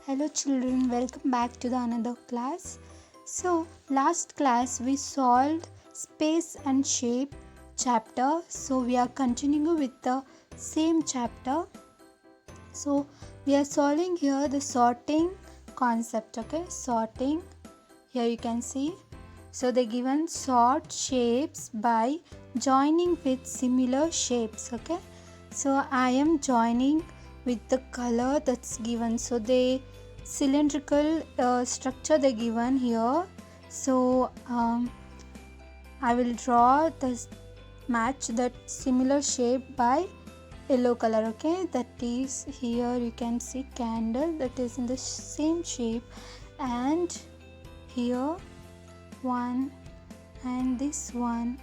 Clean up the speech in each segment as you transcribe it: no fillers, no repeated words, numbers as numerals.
Hello children, welcome back to the another class. So last class we solved space and shape chapter. So we are continuing with the same chapter. So we are solving here the sorting concept. Okay, sorting. Here you can see. So they given sort shapes by joining with similar shapes. Okay, so I am joining with the color that's given. So they cylindrical structure they given here. So I will draw this match that similar shape by yellow color. Okay, that is here you can see candle that is in the same shape, and here one and this one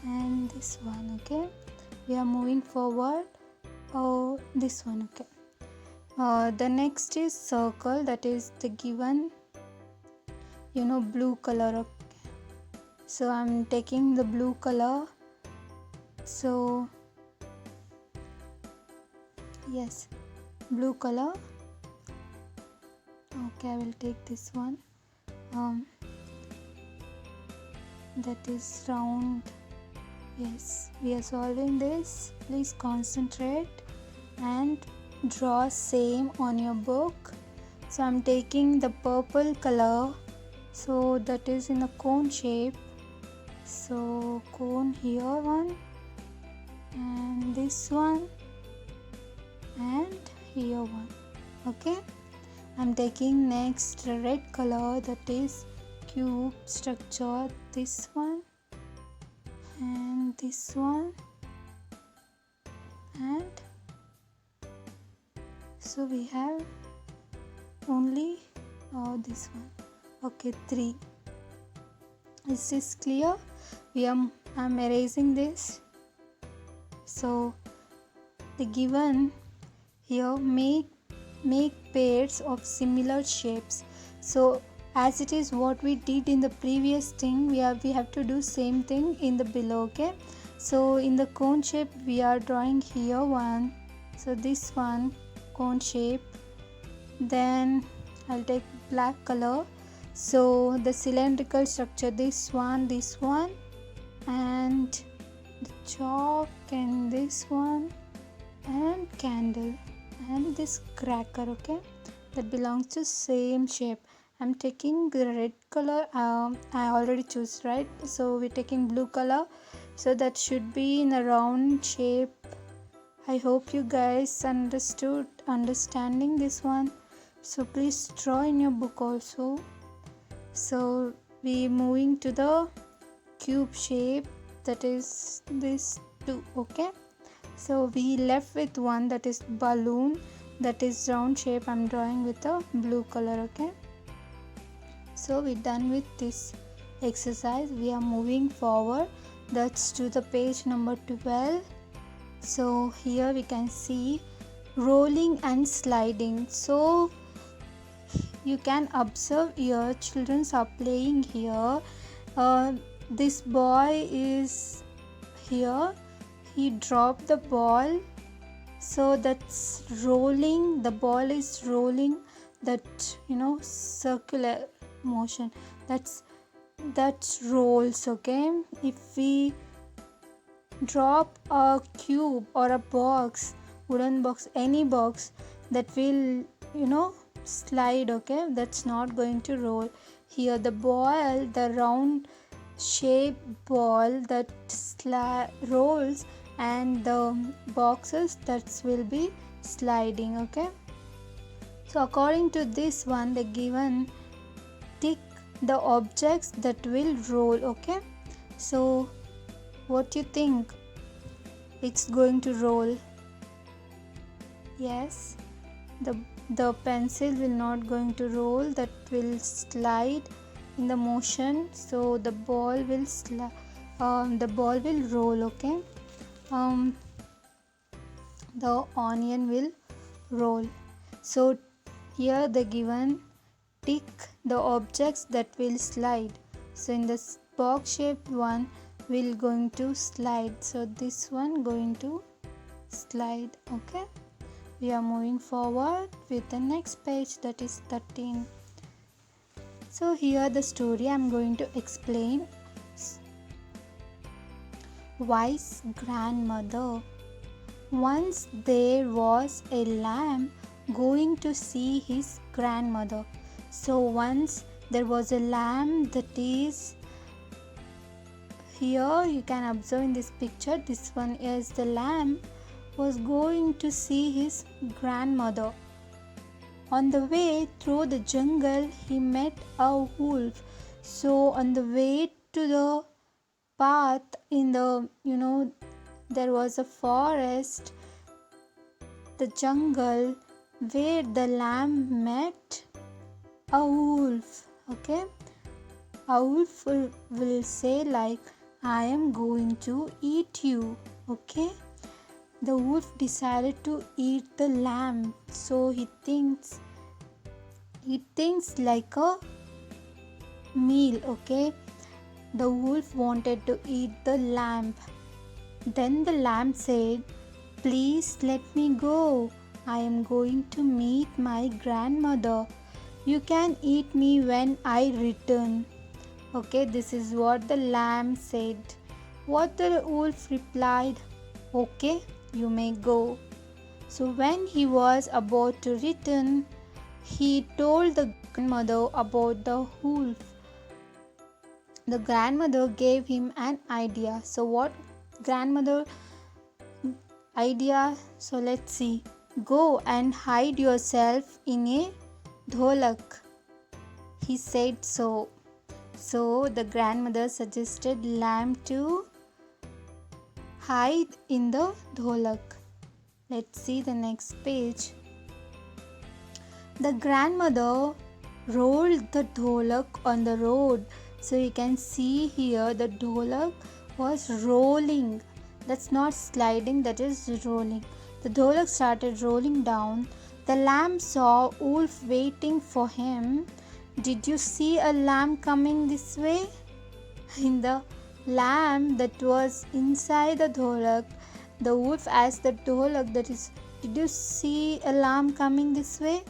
and this one. Okay, we are moving forward. Oh, this one. Okay, the next is circle, that is the given blue color. Okay, so I'm taking the blue color. So yes, blue color. Okay, I will take this one. That is round. Yes, we are solving this. Please concentrate and draw same on your book. So I'm taking the purple color, so that is in a cone shape. So cone here one, and this one, and here one. Okay, I'm taking next red color, that is cube structure, this one and this one, and so we have only this one. Okay, 3. Is this clear? I'm erasing this. So the given here make pairs of similar shapes. So as it is what we did in the previous thing, we have to do same thing in the below. Okay, so in the cone shape we are drawing here one. So this one cone shape, then I'll take black color. So the cylindrical structure, this one, and the chalk, and this one, and candle, and this cracker. Okay, that belongs to same shape. I'm taking the red color. I already choose, right? So we're taking blue color, so that should be in a round shape. I hope you guys understanding this one. So please draw in your book also. So we moving to the cube shape, that is this 2. Okay, so we left with one, that is balloon, that is round shape. I'm drawing with a blue color. Okay, so we're done with this exercise. We are moving forward, that's to the page number 12. So here we can see rolling and sliding. So you can observe here children are playing here. This boy is here, he dropped the ball, so that's rolling. The ball is rolling, that circular motion, that's rolls. Okay, if we drop a cube or a box, wooden box, any box, that will slide. Okay, that's not going to roll. Here the ball, the round shape ball, that rolls, and the boxes that will be sliding. Okay, so according to this one, the given tick the objects that will roll. Okay, so what you think, it's going to roll? Yes, the pencil will not going to roll, that will slide in the motion. So the ball will roll. Okay, the onion will roll. So here the given tick the objects that will slide. So in this box shaped one will going to slide, so this one going to slide. Okay, We are moving forward with the next page, that is 13. So here the story I'm going to explain. Wise grandmother. Once there was a lamb going to see his grandmother. So once there was a lamb, that is, here you can observe in this picture, this one is the lamb was going to see his grandmother. On the way through the jungle, he met a wolf. So on the way to the path in the, there was a forest, the jungle, where the lamb met a wolf. Okay, a wolf will say like, I am going to eat you. Okay, the wolf decided to eat the lamb. So he thinks like a meal. Okay, the wolf wanted to eat the lamb. Then the lamb said, please let me go. I am going to meet my grandmother. You can eat me when I return. Okay, this is what the lamb said. What the wolf replied, okay, you may go. So when he was about to return, he told the grandmother about the wolf. The grandmother gave him an idea. So what grandmother idea? So let's see. Go and hide yourself in a dholak. He said so. So the grandmother suggested lamb to hide in the dholak. Let's see the next page. The grandmother rolled the dholak on the road. So you can see here the dholak was rolling. That's not sliding, that is rolling. The dholak started rolling down. The lamb saw wolf waiting for him. Did you see a lamb coming this way? In the lamb that was inside the dholak, the wolf asked the dholak, that is, did you see a lamb coming this way?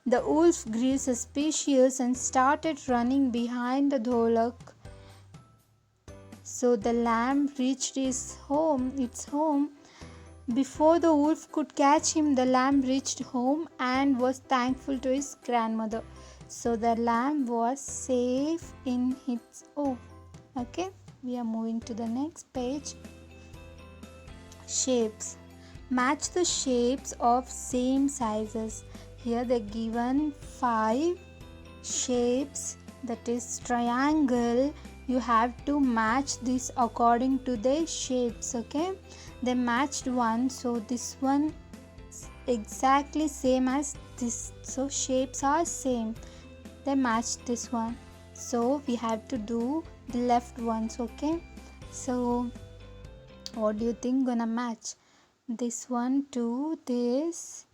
The wolf grew suspicious and started running behind the dholak. So the lamb reached its home. Before the wolf could catch him, the lamb reached home and was thankful to his grandmother. So the lamb was safe in its home. Okay, we are moving to the next page. Shapes. Match the shapes of same sizes. Here they given 5 shapes, that is triangle. You have to match this according to the shapes. Okay, they matched one, so this one is exactly same as this. So shapes are same. They matched this one. So we have to do the left ones. Okay, so what do you think gonna match? This one to this,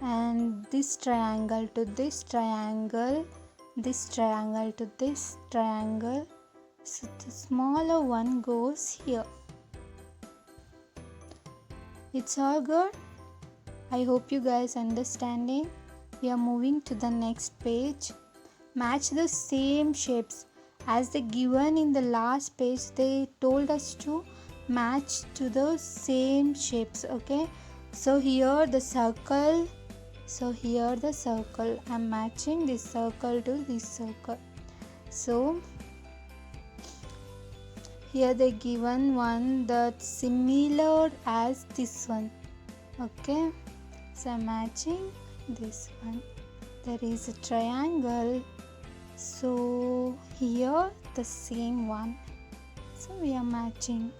and this triangle to this triangle, this triangle to this triangle. So the smaller one goes here. It's all good. I hope you guys understanding. We are moving to the next page. Match the same shapes as they given in the last page. They told us to match to the same shapes. Okay, so here the circle. So here the circle, I'm matching this circle to this circle. So here they given one that's similar as this one. Okay, so I'm matching this one. There is a triangle. So here the same one. So we are matching.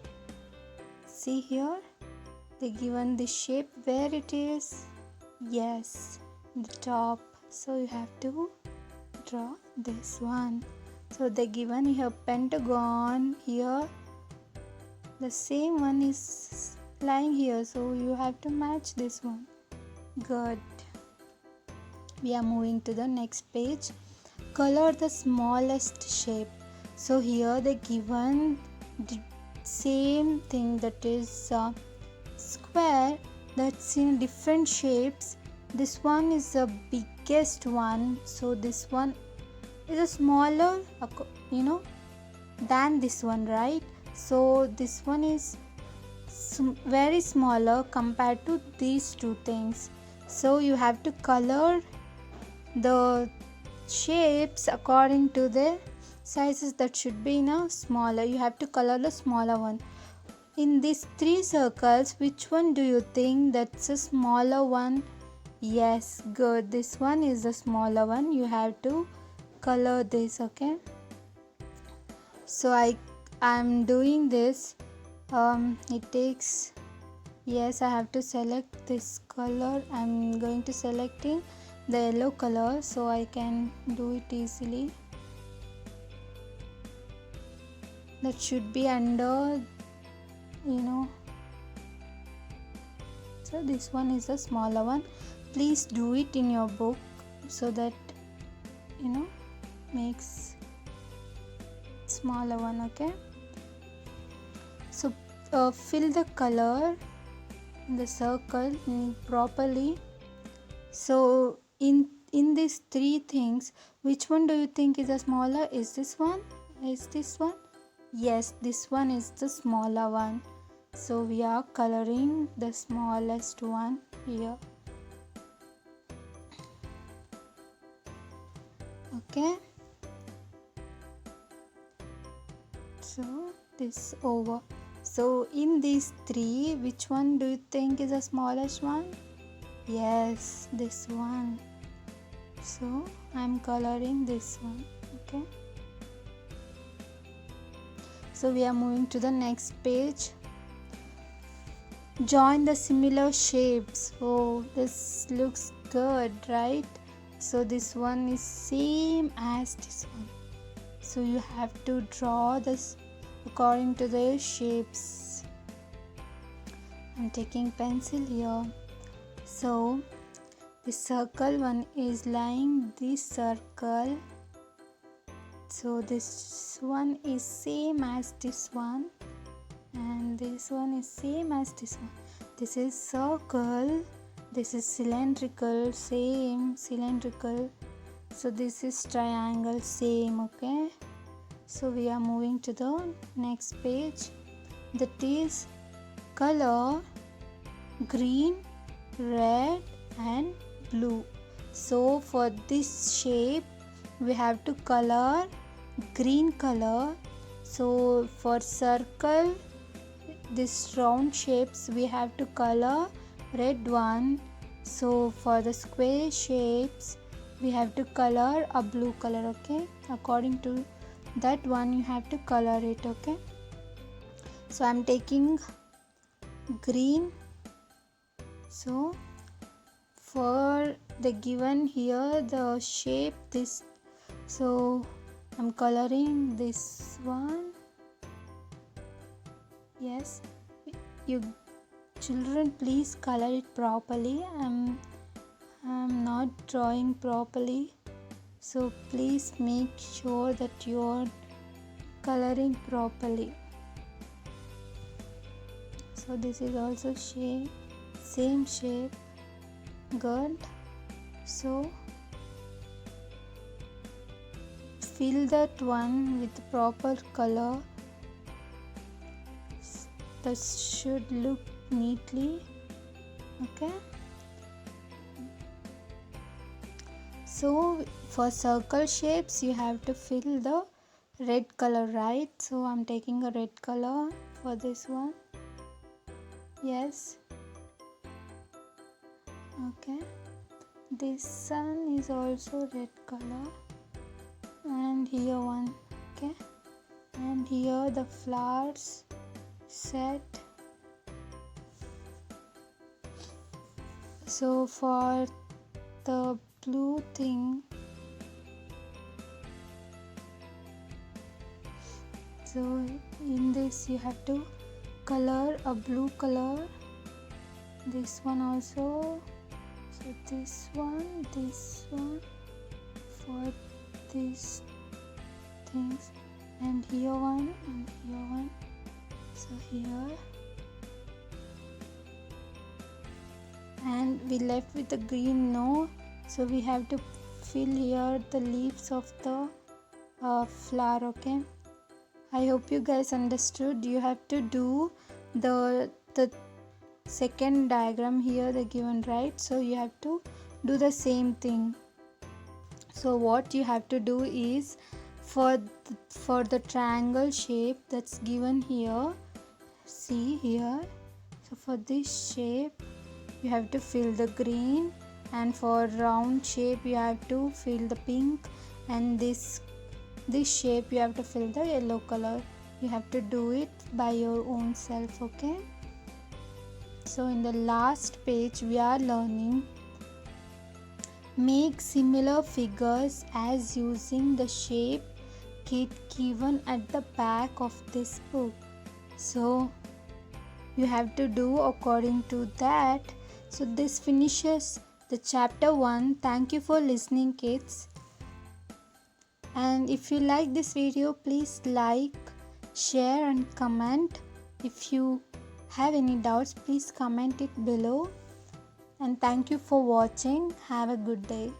See here, they given the shape where it is. Yes, the top. So you have to draw this one. So they given here pentagon here. The same one is lying here. So you have to match this one. Good. We are moving to the next page. Color the smallest shape. So here they given the same thing, that is square, that's in different shapes. This one is the biggest one, so this one is a smaller, than this one, right? So this one is very smaller compared to these two things. So you have to color the shapes according to the sizes that should be in a smaller. You have to color the smaller one. In these three circles, which one do you think that's a smaller one? Yes, good. This one is the smaller one. You have to color this, okay? So I'm doing this. It takes, yes, I have to select this color. I'm going to selecting the yellow color so I can do it easily. That should be under, so this one is the smaller one. Please do it in your book so that makes smaller one, okay? So fill the color in the circle properly. So in these three things, which one do you think is the smaller? Is this one? Is this one? Yes, this one is the smaller one. So we are coloring the smallest one here. Okay. So this over. So in these three, which one do you think is the smallest one? Yes, this one. So I'm coloring this one, okay? So we are moving to the next page. Join the similar shapes. Oh, this looks good, right? So this one is same as this one. So you have to draw this according to the shapes. I'm taking pencil here. So the circle one is lying this circle. So this one is same as this one, and this one is same as this one. This is circle, this is cylindrical, same cylindrical. So this is triangle, same, okay? So we are moving to the next page, that is color green, red and blue. So for this shape we have to color green color. So for circle, this round shapes we have to color red one. So for the square shapes we have to color a blue color, okay? According to that one you have to color it, okay? So I'm taking green. So for the given here the shape this, so I'm coloring this one. Yes, you children please color it properly. I'm not drawing properly, so please make sure that you are coloring properly. So this is also shape, same shape, good. So fill that one with proper color. That should look neatly, okay? So for circle shapes you have to fill the red color, right? So I'm taking a red color for this one. Yes, okay. This one is also red color, and here one, okay? And here the flowers set. So for the blue thing, so in this you have to color a blue color. This one also. So this one for these things, and here one and here one. So here and we left with the green, no, so we have to fill here the leaves of the flower. Okay, I hope you guys understood. You have to do the second diagram here, the given, right? So you have to do the same thing. So what you have to do is for the triangle shape that's given here, see here, so for this shape you have to fill the green, and for round shape you have to fill the pink, and this shape you have to fill the yellow color. You have to do it by your own self. Okay, so in the last page we are learning make similar figures as using the shape kit given at the back of this book. So you have to do according to that. So this finishes the chapter 1. Thank you for listening, kids. And if you like this video, please like, share and comment. If you have any doubts, please comment it below. And thank you for watching. Have a good day.